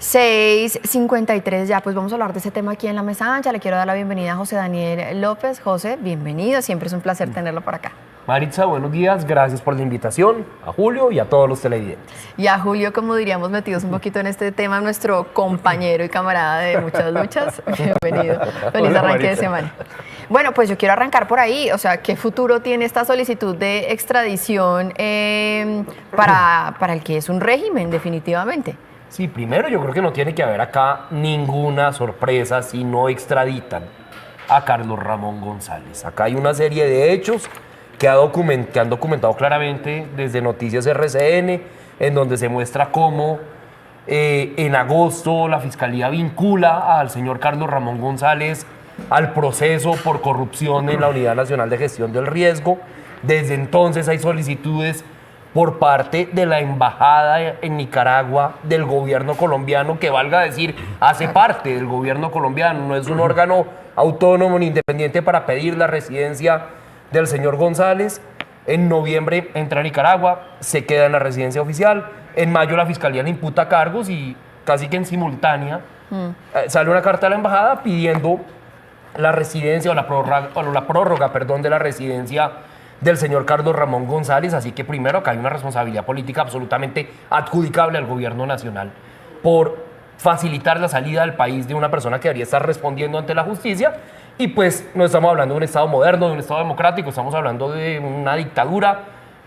6:53 ya, pues vamos a hablar de ese tema aquí en la mesa ancha. Le quiero dar la bienvenida a José Daniel López. José, bienvenido, siempre es un placer tenerlo por acá. Maritza, buenos días, gracias por la invitación, a Julio y a todos los televidentes. Y a Julio, como diríamos, metidos un poquito en este tema, nuestro compañero y camarada de muchas luchas. Bienvenido, feliz arranque de semana. Bueno, pues yo quiero arrancar por ahí, o sea, ¿qué futuro tiene esta solicitud de extradición para el que es un régimen, definitivamente? Sí, primero yo creo que no tiene que haber acá ninguna sorpresa si no extraditan a Carlos Ramón González. Acá hay una serie de hechos que han documentado claramente desde Noticias RCN, en donde se muestra cómo en agosto la Fiscalía vincula al señor Carlos Ramón González al proceso por corrupción en la Unidad Nacional de Gestión del Riesgo. Desde entonces hay solicitudes por parte de la embajada en Nicaragua del gobierno colombiano, que valga decir, hace parte del gobierno colombiano, no es un órgano autónomo ni independiente para pedir la residencia del señor González. En noviembre entra a Nicaragua, se queda en la residencia oficial. En mayo la fiscalía le imputa cargos y casi que en simultánea sale una carta a la embajada pidiendo la residencia o la prórroga, de la residencia del señor Carlos Ramón González. Así que primero acá hay una responsabilidad política absolutamente adjudicable al gobierno nacional por facilitar la salida del país de una persona que debería estar respondiendo ante la justicia. Y pues no estamos hablando de un Estado moderno, de un Estado democrático, estamos hablando de una dictadura,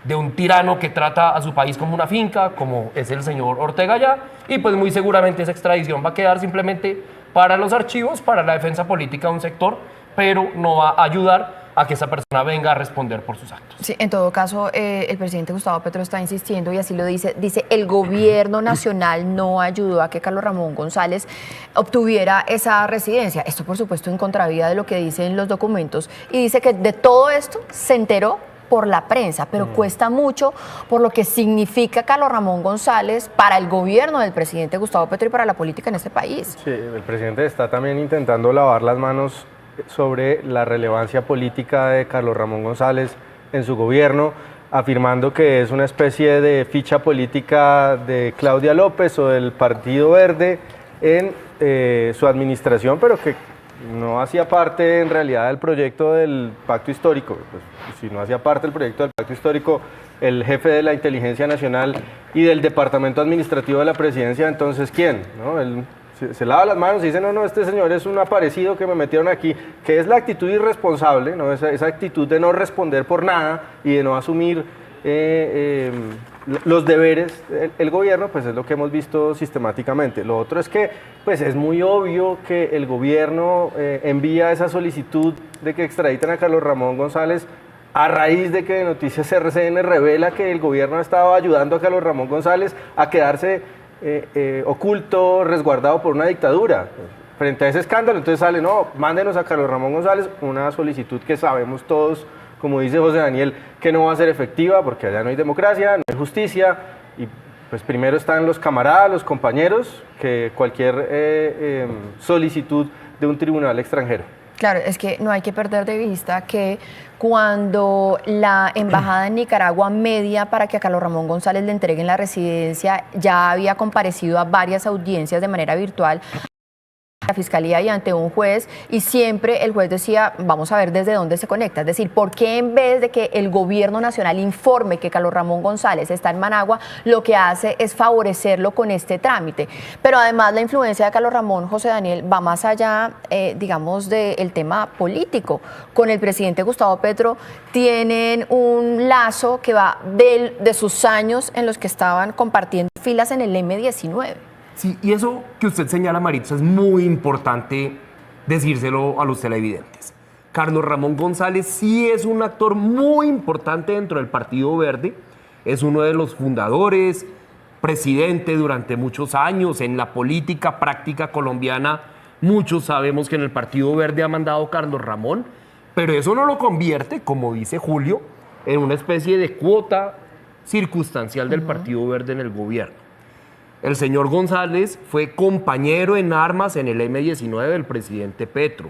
de un tirano que trata a su país como una finca, como es el señor Ortega ya, y pues muy seguramente esa extradición va a quedar simplemente para los archivos, para la defensa política de un sector, pero no va a ayudar a que esa persona venga a responder por sus actos. Sí, en todo caso, el presidente Gustavo Petro está insistiendo y así lo dice, el gobierno nacional no ayudó a que Carlos Ramón González obtuviera esa residencia. Esto, por supuesto, en contravía de lo que dicen los documentos, y dice que de todo esto se enteró por la prensa, pero cuesta mucho por lo que significa Carlos Ramón González para el gobierno del presidente Gustavo Petro y para la política en este país. Sí, el presidente está también intentando lavar las manos sobre la relevancia política de Carlos Ramón González en su gobierno, afirmando que es una especie de ficha política de Claudia López o del Partido Verde en su administración, pero que no hacía parte en realidad del proyecto del Pacto Histórico. Pues, si no hacía parte del proyecto del Pacto Histórico el jefe de la Inteligencia Nacional y del Departamento Administrativo de la Presidencia, entonces ¿quién? ¿No? Él se lava las manos y dice, no, este señor es un aparecido que me metieron aquí, que es la actitud irresponsable, ¿no? Esa actitud de no responder por nada y de no asumir los deberes del gobierno, pues es lo que hemos visto sistemáticamente. Lo otro es que pues es muy obvio que el gobierno envía esa solicitud de que extraditen a Carlos Ramón González a raíz de que Noticias RCN revela que el gobierno estaba ayudando a Carlos Ramón González a quedarse oculto, resguardado por una dictadura. Frente a ese escándalo, entonces sale, no, mándenos a Carlos Ramón González, una solicitud que sabemos todos, como dice José Daniel, que no va a ser efectiva porque allá no hay democracia, no hay justicia, y pues primero están los camaradas, los compañeros, que cualquier solicitud de un tribunal extranjero. Claro, es que no hay que perder de vista que cuando la embajada en Nicaragua media para que a Carlos Ramón González le entreguen la residencia, ya había comparecido a varias audiencias de manera virtual la fiscalía y ante un juez, y siempre el juez decía, vamos a ver desde dónde se conecta, es decir, ¿por qué en vez de que el gobierno nacional informe que Carlos Ramón González está en Managua, lo que hace es favorecerlo con este trámite? Pero además la influencia de Carlos Ramón, José Daniel, va más allá, digamos, del tema político. Con el presidente Gustavo Petro tienen un lazo que va de sus años en los que estaban compartiendo filas en el M-19. Sí, y eso que usted señala, Maritza, es muy importante decírselo a los televidentes. Carlos Ramón González sí es un actor muy importante dentro del Partido Verde, es uno de los fundadores, presidente durante muchos años en la política práctica colombiana. Muchos sabemos que en el Partido Verde ha mandado Carlos Ramón, pero eso no lo convierte, como dice Julio, en una especie de cuota circunstancial del Partido Verde en el gobierno. El señor González fue compañero en armas en el M-19 del presidente Petro.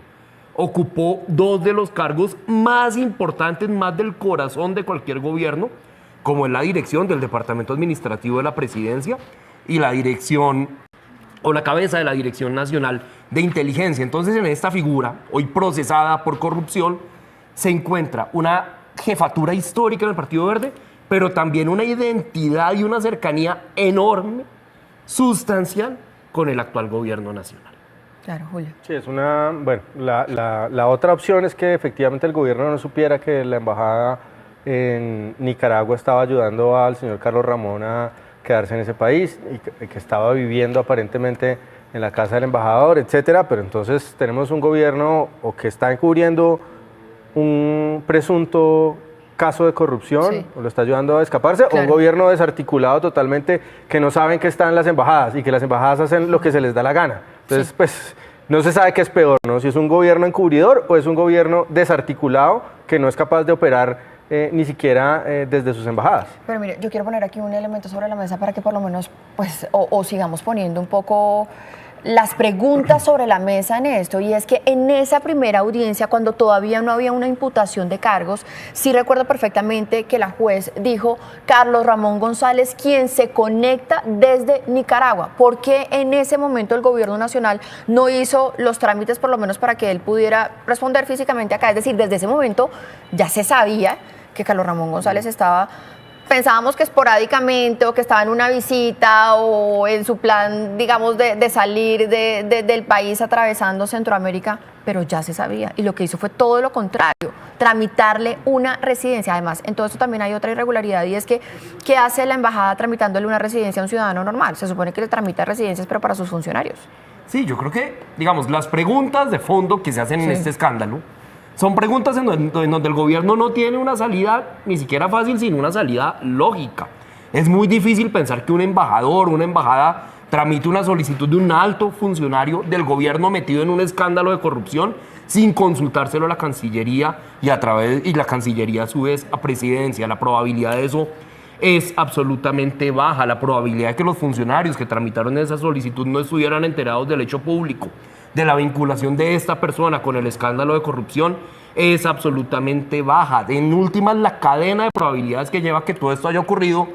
Ocupó dos de los cargos más importantes, más del corazón de cualquier gobierno, como es la dirección del Departamento Administrativo de la Presidencia y la dirección o la cabeza de la Dirección Nacional de Inteligencia. Entonces, en esta figura, hoy procesada por corrupción, se encuentra una jefatura histórica en el Partido Verde, pero también una identidad y una cercanía enorme, sustancial, con el actual gobierno nacional. Claro, Julio. Sí, es una, bueno, la otra opción es que efectivamente el gobierno no supiera que la embajada en Nicaragua estaba ayudando al señor Carlos Ramón a quedarse en ese país y que estaba viviendo aparentemente en la casa del embajador, etcétera, pero entonces tenemos un gobierno o que está encubriendo un presunto caso de corrupción, Sí. o lo está ayudando a escaparse, o un Claro. gobierno desarticulado totalmente que no saben que están las embajadas y que las embajadas hacen lo que se les da la gana. Entonces, Sí. pues, no se sabe qué es peor, ¿no? Si es un gobierno encubridor o es un gobierno desarticulado que no es capaz de operar ni siquiera desde sus embajadas. Pero mire, yo quiero poner aquí un elemento sobre la mesa para que por lo menos, pues, o sigamos poniendo un poco las preguntas sobre la mesa en esto, y es que en esa primera audiencia, cuando todavía no había una imputación de cargos, sí recuerdo perfectamente que la juez dijo Carlos Ramón González, quien se conecta desde Nicaragua. ¿Por qué en ese momento el gobierno nacional no hizo los trámites por lo menos para que él pudiera responder físicamente acá? Es decir, desde ese momento ya se sabía que Carlos Ramón González estaba... Pensábamos que esporádicamente o que estaba en una visita o en su plan, digamos, de salir del país atravesando Centroamérica, pero ya se sabía. Y lo que hizo fue todo lo contrario, tramitarle una residencia. Además, en todo esto también hay otra irregularidad, y es que, ¿qué hace la embajada tramitándole una residencia a un ciudadano normal? Se supone que le tramita residencias, pero para sus funcionarios. Sí, yo creo que, digamos, las preguntas de fondo que se hacen en Sí. este escándalo son preguntas en donde el gobierno no tiene una salida ni siquiera fácil, sino una salida lógica. Es muy difícil pensar que un embajador, una embajada, tramite una solicitud de un alto funcionario del gobierno metido en un escándalo de corrupción sin consultárselo a la Cancillería y la Cancillería a su vez a Presidencia. La probabilidad de eso es absolutamente baja. La probabilidad de que los funcionarios que tramitaron esa solicitud no estuvieran enterados del hecho público, de la vinculación de esta persona con el escándalo de corrupción, es absolutamente baja. En últimas, la cadena de probabilidades que lleva a que todo esto haya ocurrido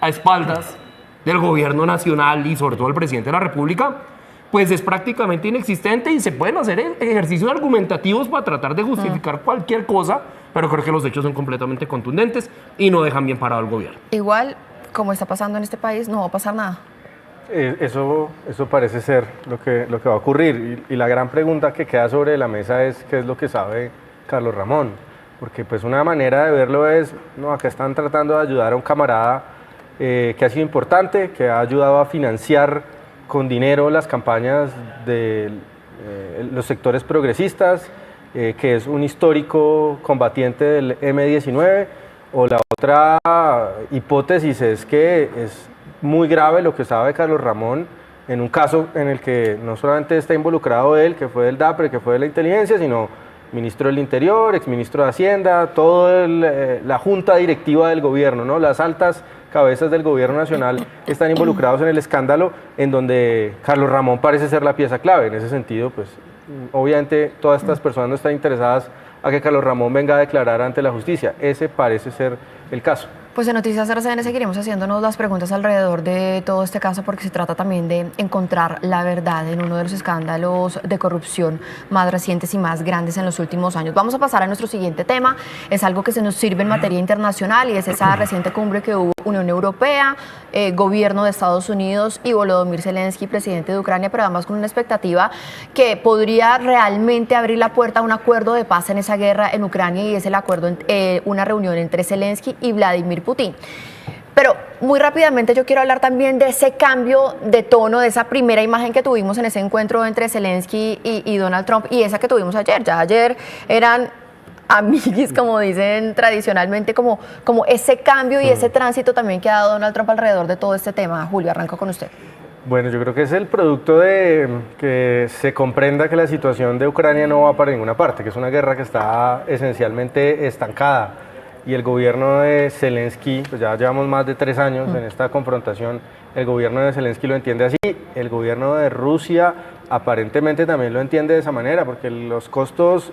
a espaldas del gobierno nacional y sobre todo el presidente de la República, pues es prácticamente inexistente, y se pueden hacer ejercicios argumentativos para tratar de justificar cualquier cosa, pero creo que los hechos son completamente contundentes y no dejan bien parado al gobierno. Igual, como está pasando en este país, no va a pasar nada. Eso parece ser lo que va a ocurrir, y la gran pregunta que queda sobre la mesa es qué es lo que sabe Carlos Ramón, porque pues una manera de verlo es, no, acá están tratando de ayudar a un camarada que ha sido importante, que ha ayudado a financiar con dinero las campañas de los sectores progresistas, que es un histórico combatiente del M-19, o la otra hipótesis es que es muy grave lo que sabe Carlos Ramón en un caso en el que no solamente está involucrado él, que fue del DAPRE, que fue de la inteligencia, sino ministro del Interior, exministro de Hacienda, toda la junta directiva del gobierno, ¿no? Las altas cabezas del gobierno nacional están involucrados en el escándalo, en donde Carlos Ramón parece ser la pieza clave. En ese sentido, pues obviamente todas estas personas no están interesadas a que Carlos Ramón venga a declarar ante la justicia. Ese parece ser el caso. Pues en Noticias RCN seguiremos haciéndonos las preguntas alrededor de todo este caso, porque se trata también de encontrar la verdad en uno de los escándalos de corrupción más recientes y más grandes en los últimos años. Vamos a pasar a nuestro siguiente tema. Es algo que se nos sirve en materia internacional, y es esa reciente cumbre que hubo Unión Europea, gobierno de Estados Unidos y Volodymyr Zelensky, presidente de Ucrania, pero además con una expectativa que podría realmente abrir la puerta a un acuerdo de paz en esa guerra en Ucrania, y es el acuerdo, una reunión entre Zelensky y Vladimir Putin. Pero muy rápidamente yo quiero hablar también de ese cambio de tono, de esa primera imagen que tuvimos en ese encuentro entre Zelensky y Donald Trump, y esa que tuvimos ayer. Ya ayer eran amiguis, como dicen tradicionalmente, como ese cambio y ese tránsito también que ha dado Donald Trump alrededor de todo este tema. Julio, arranco con usted. Bueno, yo creo que es el producto de que se comprenda que la situación de Ucrania no va para ninguna parte, que es una guerra que está esencialmente estancada, y el gobierno de Zelensky, pues ya llevamos más de 3 años en esta confrontación, el gobierno de Zelensky lo entiende así, el gobierno de Rusia aparentemente también lo entiende de esa manera, porque los costos,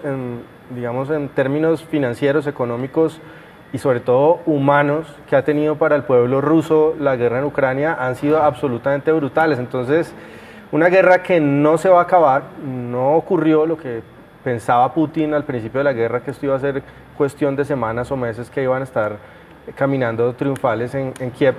digamos, en términos financieros, económicos y sobre todo humanos que ha tenido para el pueblo ruso la guerra en Ucrania han sido absolutamente brutales. Entonces, una guerra que no se va a acabar, no ocurrió lo que pensaba Putin al principio de la guerra, que esto iba a ser cuestión de semanas o meses que iban a estar caminando triunfales en Kiev,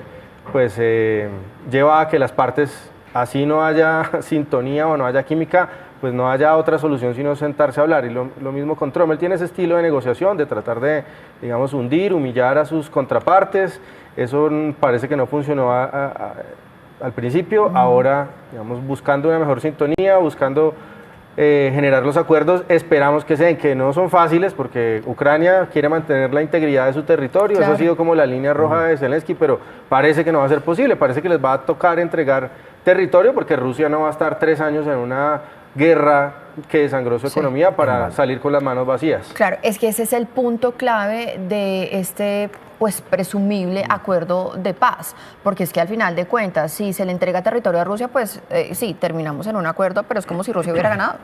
pues lleva a que las partes, así no haya sintonía o no haya química, pues no haya otra solución sino sentarse a hablar. Y lo mismo con Trump, él tiene ese estilo de negociación, de tratar de, digamos, hundir, humillar a sus contrapartes. Eso parece que no funcionó al principio, ahora, digamos, buscando una mejor sintonía, buscando generar los acuerdos, esperamos que se den, que no son fáciles porque Ucrania quiere mantener la integridad de su territorio, Claro. eso ha sido como la línea roja de Zelensky, pero parece que no va a ser posible, parece que les va a tocar entregar territorio porque Rusia no va a estar 3 años en una guerra que desangró su economía para salir con las manos vacías. Claro, es que ese es el punto clave de este pues presumible acuerdo de paz, porque es que al final de cuentas, si se le entrega territorio a Rusia, pues sí, terminamos en un acuerdo, pero es como si Rusia hubiera ganado.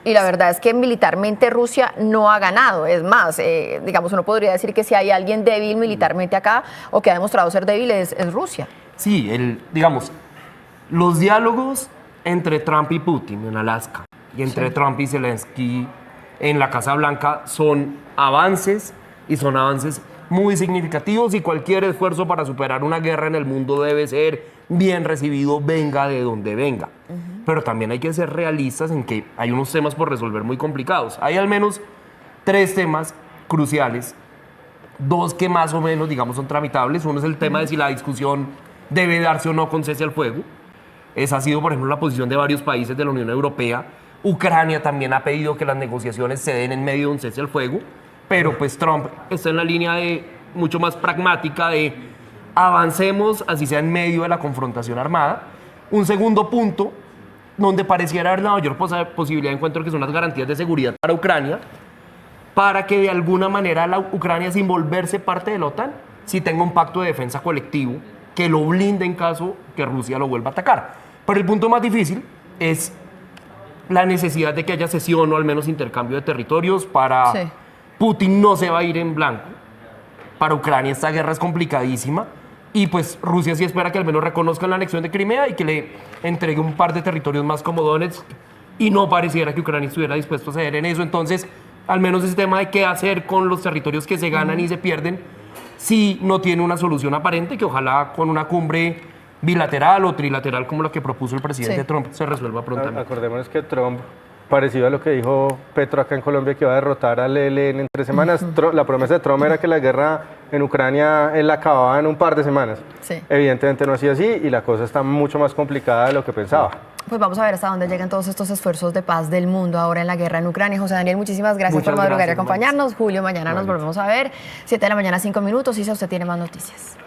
Y la verdad es que militarmente Rusia no ha ganado, es más, digamos, uno podría decir que si hay alguien débil militarmente acá o que ha demostrado ser débil es Rusia. Sí, digamos, los diálogos entre Trump y Putin en Alaska y entre Trump y Zelensky en la Casa Blanca son avances y son avances muy significativos y cualquier esfuerzo para superar una guerra en el mundo debe ser bien recibido, venga de donde venga. Pero también hay que ser realistas en que hay unos temas por resolver muy complicados. Hay al menos 3 temas cruciales, 2 que más o menos, digamos, son tramitables. Uno es el tema de si la discusión debe darse o no con cese al fuego. Esa ha sido, por ejemplo, la posición de varios países de la Unión Europea. Ucrania también ha pedido que las negociaciones se den en medio de un cese al fuego, pero pues Trump está en la línea de mucho más pragmática de avancemos, así sea en medio de la confrontación armada. Un segundo punto, donde pareciera haber la mayor posibilidad de encuentro, que son las garantías de seguridad para Ucrania, para que de alguna manera la Ucrania, sin volverse parte de la OTAN, sí tenga un pacto de defensa colectivo que lo blinde en caso que Rusia lo vuelva a atacar. Pero el punto más difícil es la necesidad de que haya cesión o al menos intercambio de territorios. Para Putin no se va a ir en blanco. Para Ucrania esta guerra es complicadísima y pues Rusia sí espera que al menos reconozcan la anexión de Crimea y que le entregue un par de territorios más como Donetsk, y no pareciera que Ucrania estuviera dispuesto a ceder en eso. Entonces, al menos ese tema de qué hacer con los territorios que se ganan y se pierden, sí no tiene una solución aparente, que ojalá con una cumbre bilateral o trilateral como la que propuso el presidente Trump se resuelva prontamente. Acordémonos que Trump, parecido a lo que dijo Petro acá en Colombia, que iba a derrotar al ELN en 3 semanas, la promesa de Trump era que la guerra en Ucrania él la acababa en un par de semanas. Evidentemente no ha sido así y la cosa está mucho más complicada de lo que pensaba. Pues vamos a ver hasta dónde llegan todos estos esfuerzos de paz del mundo ahora en la guerra en Ucrania. José Daniel, muchísimas gracias por madrugar y acompañarnos. Julio, mañana nos volvemos a ver. 7 de la mañana, 5 minutos. Y si usted tiene más noticias.